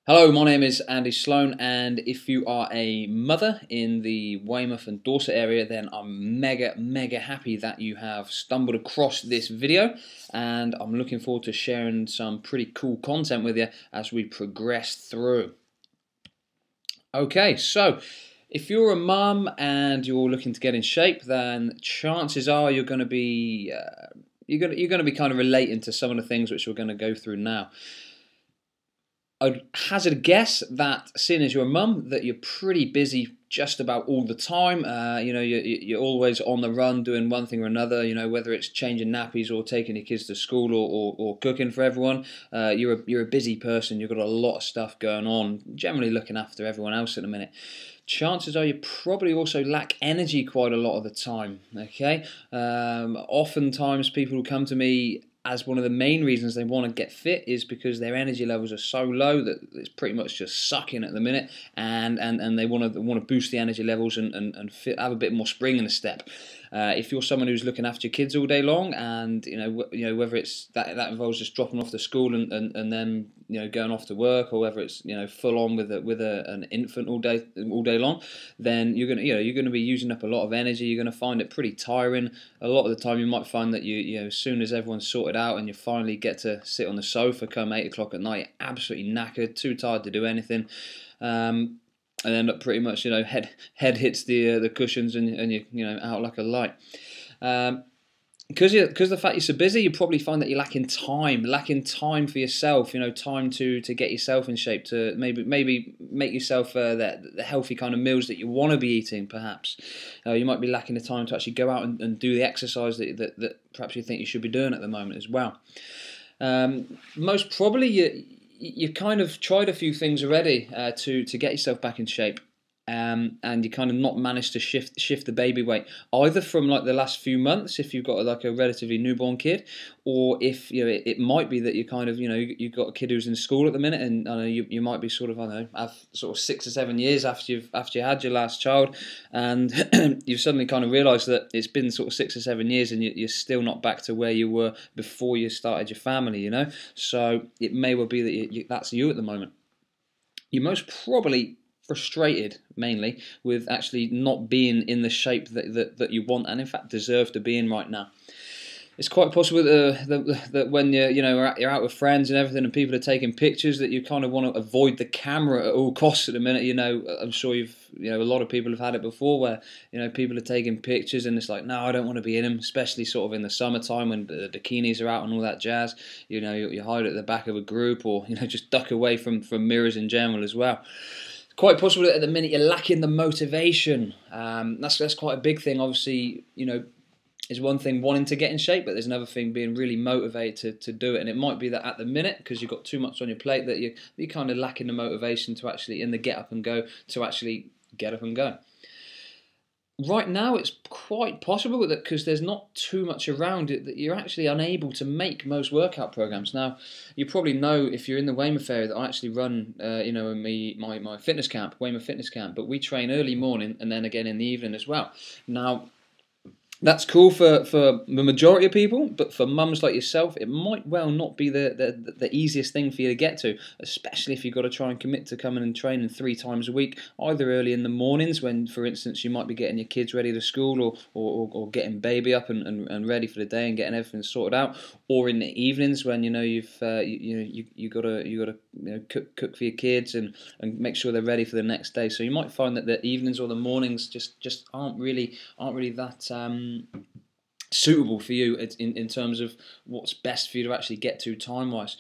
Hello, my name is Andy Sloan, and if you are a mother in the Weymouth and Dorset area, then I'm mega happy that you have stumbled across this video, and I'm looking forward to sharing some pretty cool content with you as we progress through. Okay, so if you're a mum and you're looking to get in shape, then chances are you're going to be you're going to be kind of relating to some of the things which we're going to go through now. I'd hazard a guess that, seeing as you're a mum, that you're pretty busy just about all the time. You're always on the run doing one thing or another. You know, whether it's changing nappies or taking your kids to school or cooking for everyone. You're a busy person. You've got a lot of stuff going on. Generally looking after everyone else at the minute. Chances are you probably also lack energy quite a lot of the time. Okay, oftentimes people who come to me as one of the main reasons they want to get fit is because their energy levels are so low that it's pretty much just sucking at the minute, and they want to boost the energy levels and have a bit more spring in the step. If you're someone who's looking after your kids all day long, and you know whether it's that involves just dropping off to school and then going off to work, or whether it's full on with an infant all day long, then you're gonna be using up a lot of energy. You're gonna find it pretty tiring. A lot of the time, you might find that as soon as everyone's sorted out and you finally get to sit on the sofa come 8 o'clock at night, you're absolutely knackered, too tired to do anything. And end up pretty much head hits the cushions and you out like a light. Because the fact you're so busy, you probably find that you're lacking time for yourself. Time to get yourself in shape, to maybe make yourself the healthy kind of meals that you want to be eating. Perhaps you might be lacking the time to actually go out and do the exercise that perhaps you think you should be doing at the moment as well. Most probably you kind of tried a few things already to get yourself back in shape. And you kind of not managed to shift the baby weight, either from like the last few months if you've got like a relatively newborn kid, or if it might be that you kind of you've got a kid who's in school at the minute, and you might be sort of have sort of 6 or 7 years after you had your last child, and you've suddenly kind of realised that it's been sort of 6 or 7 years and you're still not back to where you were before you started your family. So it may well be that that's you at the moment. You're most probably frustrated mainly with actually not being in the shape that you want and in fact deserve to be in right now. It's quite possible that when you're out with friends and everything and people are taking pictures, that you kind of want to avoid the camera at all costs at the minute. I'm sure a lot of people have had it before where people are taking pictures and it's like, no, I don't want to be in them, especially sort of in the summertime when the bikinis are out and all that jazz. You hide at the back of a group, or just duck away from mirrors in general as well. Quite possible that at the minute you're lacking the motivation. That's quite a big thing. Obviously, is one thing wanting to get in shape, but there's another thing being really motivated to do it. And it might be that at the minute, because you've got too much on your plate, that you're kind of lacking the motivation to actually, in the get up and go, to actually get up and go. Right now, it's quite possible that because there's not too much around it, that you're actually unable to make most workout programs. Now, you probably know, if you're in the Weymouth area, that I actually run, my fitness camp, Weymouth Fitness Camp. But we train early morning and then again in the evening as well. Now, that's cool for the majority of people, but for mums like yourself, it might well not be the easiest thing for you to get to, especially if you've got to try and commit to coming and training 3 times a week, either early in the mornings when, for instance, you might be getting your kids ready to school, or getting baby up and ready for the day and getting everything sorted out, or in the evenings when you've got to cook for your kids and make sure they're ready for the next day. So you might find that the evenings or the mornings just aren't really that suitable for you in terms of what's best for you to actually get to time-wise.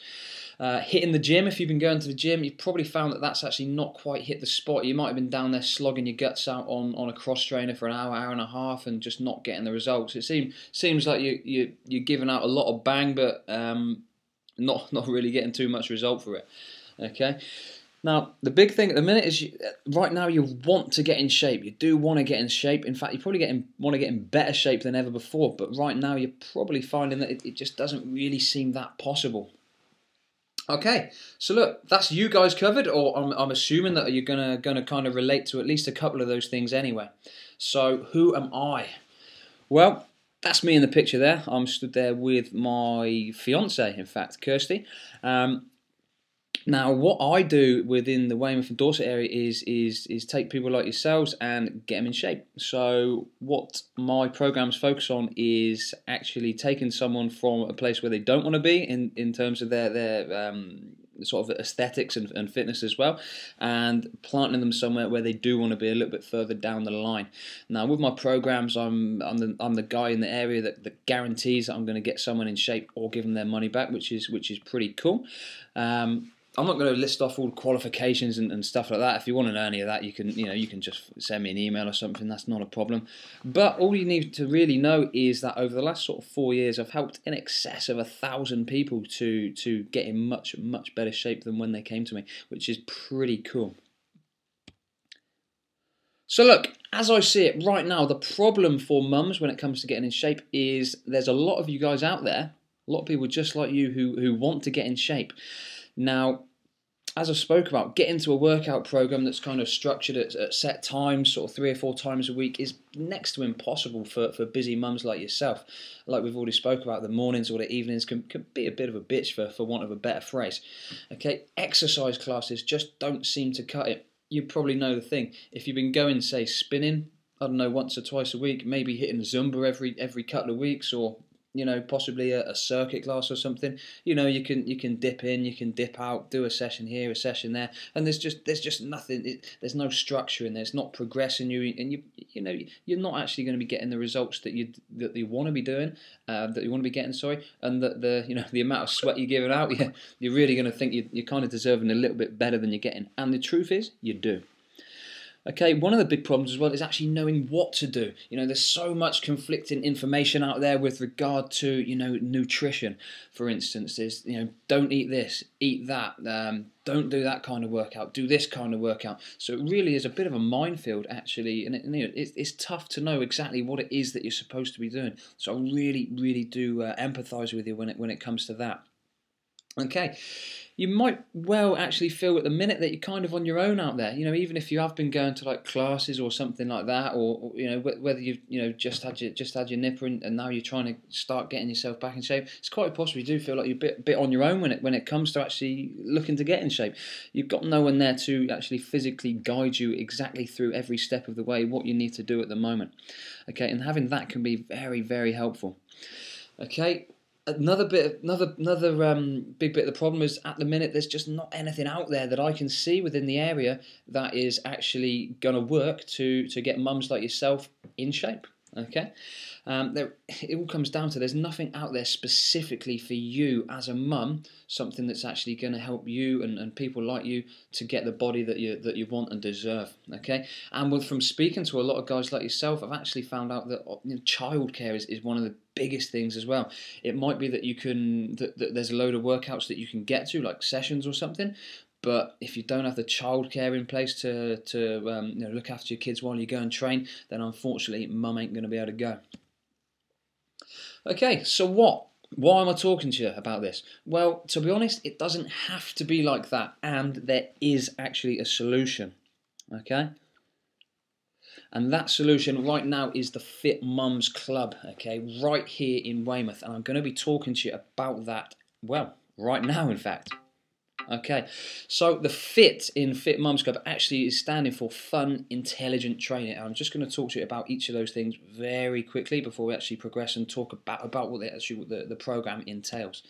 Hitting the gym, if you've been going to the gym, you've probably found that that's actually not quite hit the spot. You might have been down there slogging your guts out on a cross trainer for an hour and a half and just not getting the results. It seems like you're giving out a lot of bang, but not really getting too much result for it. Okay. Now, the big thing at the minute is right now you want to get in shape. You do want to get in shape. In fact, you probably want to get in better shape than ever before. But right now you're probably finding that it just doesn't really seem that possible. Okay, so look, that's you guys covered, or I'm assuming that you're gonna kind of relate to at least a couple of those things anyway. So who am I? Well, that's me in the picture there. I'm stood there with my fiance, in fact, Kirsty. Now, what I do within the Weymouth and Dorset area is take people like yourselves and get them in shape. So, what my programs focus on is actually taking someone from a place where they don't want to be in terms of their sort of aesthetics and fitness as well, and planting them somewhere where they do want to be a little bit further down the line. Now, with my programs, I'm the guy in the area that guarantees that I'm going to get someone in shape or give them their money back, which is pretty cool. I'm not going to list off all the qualifications and stuff like that. If you want to know any of that, you can just send me an email or something. That's not a problem. But all you need to really know is that over the last sort of 4 years, I've helped in excess of 1,000 people to get in much better shape than when they came to me, which is pretty cool. So look, as I see it right now, the problem for mums when it comes to getting in shape is there's a lot of you guys out there, a lot of people just like you who want to get in shape. Now, as I spoke about, getting into a workout program that's kind of structured at set times, sort of 3 or 4 times a week, is next to impossible for busy mums like yourself. Like we've already spoke about, the mornings or the evenings can be a bit of a bitch, for want of a better phrase. Okay, exercise classes just don't seem to cut it. You probably know the thing. If you've been going, say, spinning, I don't know, once or twice a week, maybe hitting Zumba every couple of weeks, or possibly a circuit class or something. You can dip in, you can dip out, do a session here, a session there, and there's just nothing. There's no structure in there. It's not progressing you, and you're not actually going to be getting the results that you want to be doing, that you want to be getting. Sorry, and that the amount of sweat you're giving out, you're really going to think you're kind of deserving a little bit better than you're getting. And the truth is, you do. Okay, one of the big problems as well is actually knowing what to do. There's so much conflicting information out there with regard to, nutrition. For instance, there's, don't eat this, eat that, don't do that kind of workout, do this kind of workout. So it really is a bit of a minefield, actually, and it's tough to know exactly what it is that you're supposed to be doing. So I really, really do empathise with you when it comes to that. Okay. You might well actually feel at the minute that you're kind of on your own out there. Even if you have been going to like classes or something like that, or whether you've just had your nipper and now you're trying to start getting yourself back in shape. It's quite possible you do feel like you're a bit on your own when it comes to actually looking to get in shape. You've got no one there to actually physically guide you exactly through every step of the way what you need to do at the moment. Okay, and having that can be very, very helpful. Okay. Another big bit of the problem is at the minute there's just not anything out there that I can see within the area that is actually going to work to get mums like yourself in shape. Okay, it all comes down to there's nothing out there specifically for you as a mum, something that's actually going to help you and people like you to get the body that you want and deserve. Okay, and from speaking to a lot of guys like yourself, I've actually found out that childcare is one of the biggest things as well. It might be that there's a load of workouts that you can get to, like sessions or something. But if you don't have the childcare in place to look after your kids while you go and train, then unfortunately, mum ain't going to be able to go. Okay, so what? Why am I talking to you about this? Well, to be honest, it doesn't have to be like that, and there is actually a solution. Okay? And that solution right now is the Fit Mums Club, okay, right here in Weymouth. And I'm going to be talking to you about that, well, right now, in fact. Okay, so the FIT in Fit Mums Club actually is standing for Fun, Intelligent Training. And I'm just going to talk to you about each of those things very quickly before we actually progress and talk about what the program entails.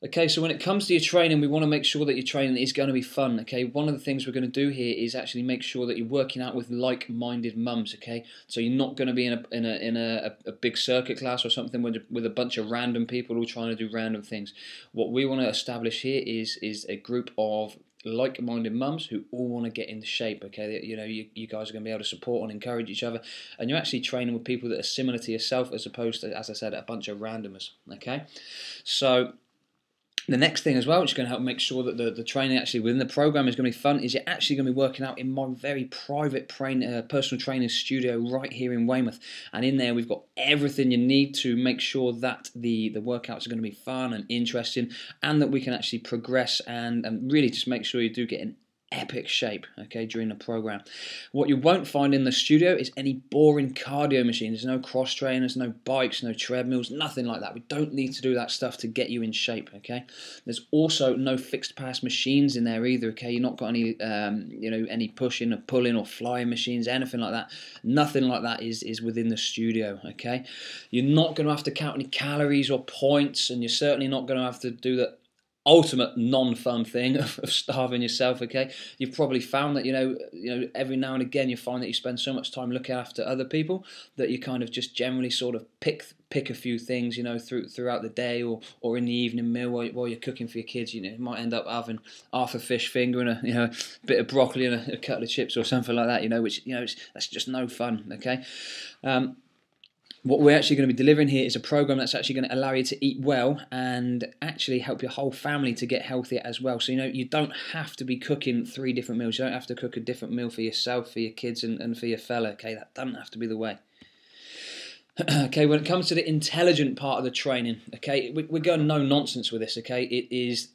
Okay, so when it comes to your training, we want to make sure that your training is going to be fun. Okay, one of the things we're going to do here is actually make sure that you're working out with like-minded mums. Okay, so you're not going to be in a big circuit class or something with a bunch of random people all trying to do random things. What we want to establish here is a group of like-minded mums who all want to get into shape. Okay, you guys are going to be able to support and encourage each other, and you're actually training with people that are similar to yourself as opposed to, as I said, a bunch of randomers. Okay, so the next thing as well, which is going to help make sure that the training actually within the program is going to be fun, is you're actually going to be working out in my very private personal training studio right here in Weymouth. And in there, we've got everything you need to make sure that the workouts are going to be fun and interesting, and that we can actually progress and really just make sure you do get epic shape, okay, during the program. What you won't find in the studio is any boring cardio machines. There's no cross trainers, no bikes, no treadmills, nothing like that. We don't need to do that stuff to get you in shape, okay? There's also no fixed pass machines in there either, okay? You've not got any, any pushing or pulling or flying machines, anything like that. Nothing like that is within the studio, okay? You're not going to have to count any calories or points, and you're certainly not going to have to do the ultimate non-fun thing of starving yourself, okay? You've probably found that, every now and again you find that you spend so much time looking after other people that you kind of just generally sort of pick a few things, throughout the day or in the evening meal while you're cooking for your kids. You might end up having half a fish finger and a bit of broccoli and a couple of chips or something like that, which that's just no fun, okay? What we're actually going to be delivering here is a program that's actually going to allow you to eat well and actually help your whole family to get healthier as well. So, you don't have to be cooking 3 different meals. You don't have to cook a different meal for yourself, for your kids, and for your fella, okay? That doesn't have to be the way. Okay, when it comes to the intelligent part of the training, okay, we're going no nonsense with this, okay?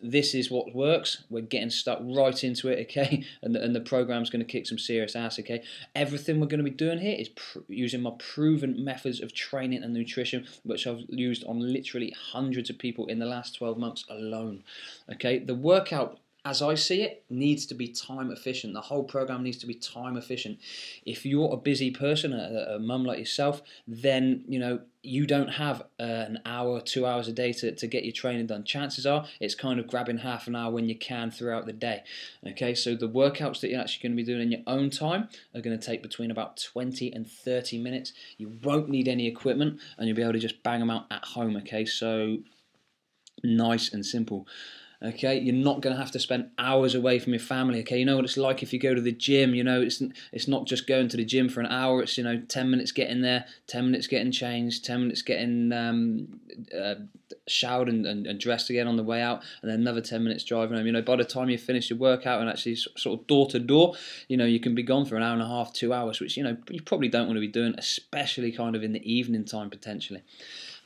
This is what works. We're getting stuck right into it, okay? And the program's going to kick some serious ass, okay? Everything we're going to be doing here is using my proven methods of training and nutrition, which I've used on literally hundreds of people in the last 12 months alone, okay? The workout, as I see it, needs to be time efficient. The whole program needs to be time efficient. If you're a busy person, a mum like yourself, then you don't have an hour, 2 hours a day to get your training done. Chances are it's kind of grabbing half an hour when you can throughout the day. Okay, so the workouts that you're actually going to be doing in your own time are going to take between about 20 and 30 minutes. You won't need any equipment and you'll be able to just bang them out at home. Okay, so nice and simple. Okay, you're not going to have to spend hours away from your family. Okay, you know what it's like if you go to the gym. It's not just going to the gym for an hour. It's 10 minutes getting there, 10 minutes getting changed, 10 minutes getting showered and dressed again on the way out, and then another 10 minutes driving home. By the time you finish your workout and actually sort of door to door, you can be gone for an hour and a half, 2 hours, which you probably don't want to be doing, especially kind of in the evening time potentially.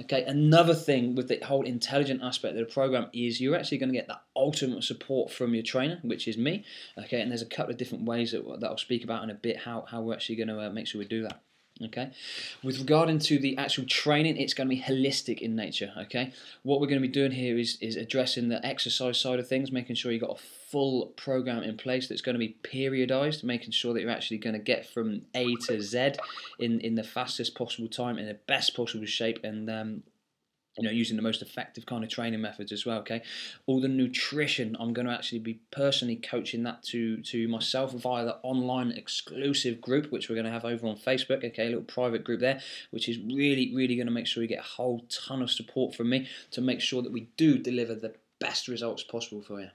Okay, another thing with the whole intelligent aspect of the program is you're actually going to get that ultimate support from your trainer, which is me. Okay, and there's a couple of different ways that I'll speak about in a bit how we're actually going to make sure we do that. Okay, with regarding to the actual training, it's going to be holistic in nature. Okay, what we're going to be doing here is addressing the exercise side of things, making sure you've got a full program in place that's going to be periodized, making sure that you're actually going to get from A to Z in the fastest possible time, in the best possible shape, and using the most effective kind of training methods as well, okay? All the nutrition, I'm going to actually be personally coaching that to myself via the online exclusive group, which we're going to have over on Facebook, okay? A little private group there, which is really, really going to make sure you get a whole ton of support from me to make sure that we do deliver the best results possible for you.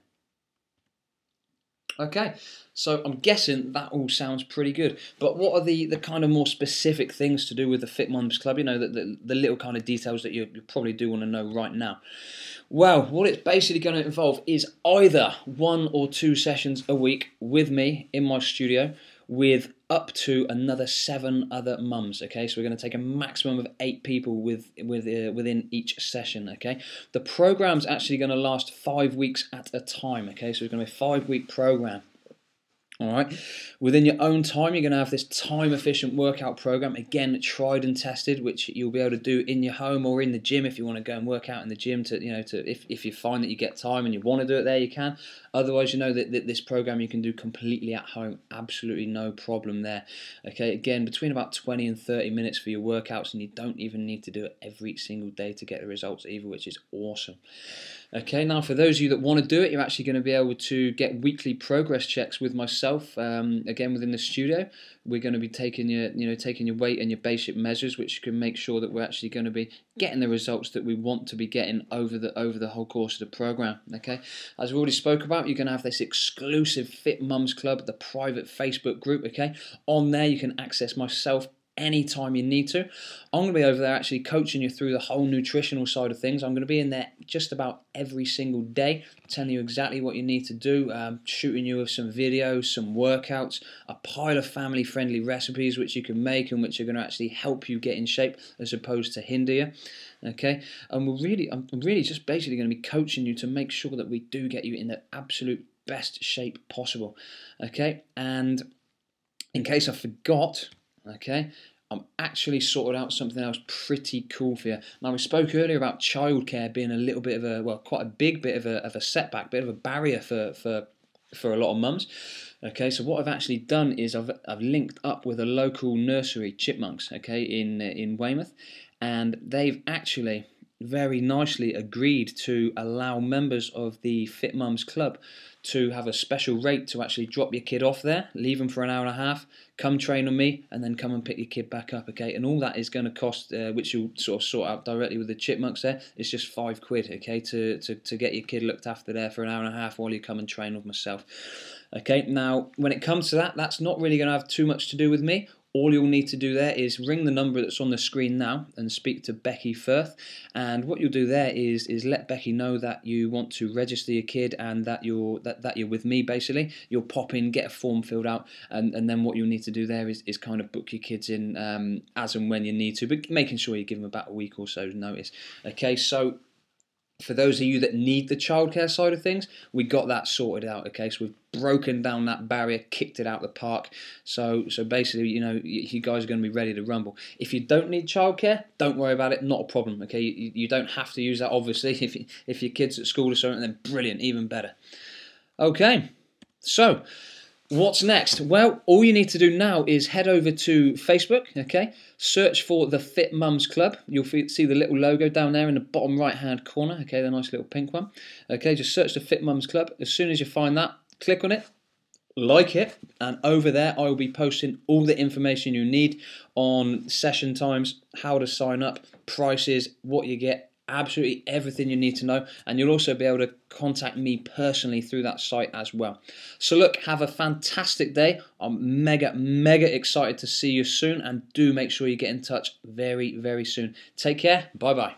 Okay, so I'm guessing that all sounds pretty good. But what are the kind of more specific things to do with the Fit Mums Club? The little kind of details that you probably do want to know right now. Well, what it's basically going to involve is either 1 or 2 sessions a week with me in my studio with up to another 7 other mums, okay? So we're going to take a maximum of 8 people within each session, okay? The program's actually going to last 5 weeks at a time, okay? So it's going to be a 5-week program. All right. Within your own time, you're going to have this time-efficient workout program, again tried and tested, which you'll be able to do in your home or in the gym if you want to go and work out in the gym. If you find that you get time and you want to do it there, you can. Otherwise, that this program you can do completely at home, absolutely no problem there. Okay. Again, between about 20 and 30 minutes for your workouts, and you don't even need to do it every single day to get the results either, which is awesome. Okay, now for those of you that want to do it, you're actually going to be able to get weekly progress checks with myself. Again, within the studio, we're going to be taking your weight and your basic measures, which can make sure that we're actually going to be getting the results that we want to be getting over the whole course of the program. Okay, as we already spoke about, you're going to have this exclusive Fit Mums Club, the private Facebook group. Okay, on there you can access myself anytime you need to. I'm going to be over there actually coaching you through the whole nutritional side of things. I'm going to be in there just about every single day, telling you exactly what you need to do, shooting you with some videos, some workouts, a pile of family-friendly recipes which you can make and which are going to actually help you get in shape as opposed to hinder you. Okay, and I'm really just basically going to be coaching you to make sure that we do get you in the absolute best shape possible. Okay, and in case I forgot, okay, I'm actually sorted out something else pretty cool for you. Now, we spoke earlier about childcare being a little bit of a, well, quite a big bit of a setback, bit of a barrier for a lot of mums. Okay, so what I've actually done is I've linked up with a local nursery, Chipmunks, okay, in Weymouth, and they've actually very nicely agreed to allow members of the Fit Mums Club to have a special rate to actually drop your kid off there, leave them for an hour and a half, come train on me, and then come and pick your kid back up, okay? And all that is going to cost, which you'll sort of sort out directly with the Chipmunks there, it's just £5, okay, to get your kid looked after there for an hour and a half while you come and train with myself. Okay, now, when it comes to that, that's not really going to have too much to do with me. All you'll need to do there is ring the number that's on the screen now and speak to Becky Firth. And what you'll do there is let Becky know that you want to register your kid and that you're with me, basically. You'll pop in, get a form filled out, and then what you'll need to do there is kind of book your kids in as and when you need to, but making sure you give them about a week or so's notice. Okay, so for those of you that need the childcare side of things, we got that sorted out, okay? So we've broken down that barrier, kicked it out the park. So basically, you know, you guys are going to be ready to rumble. If you don't need childcare, don't worry about it, not a problem, okay? You don't have to use that, obviously. If your kid's at school or something, then brilliant, even better. Okay, so what's next? Well, all you need to do now is head over to Facebook, okay? Search for the Fit Mums Club. You'll see the little logo down there in the bottom right-hand corner, okay, the nice little pink one. Okay, just search the Fit Mums Club. As soon as you find that, click on it, like it, and over there I will be posting all the information you need on session times, how to sign up, prices, what you get, absolutely everything you need to know, and you'll also be able to contact me personally through that site as well. So look, have a fantastic day. I'm mega excited to see you soon, and do make sure you get in touch very soon. Take care. Bye bye.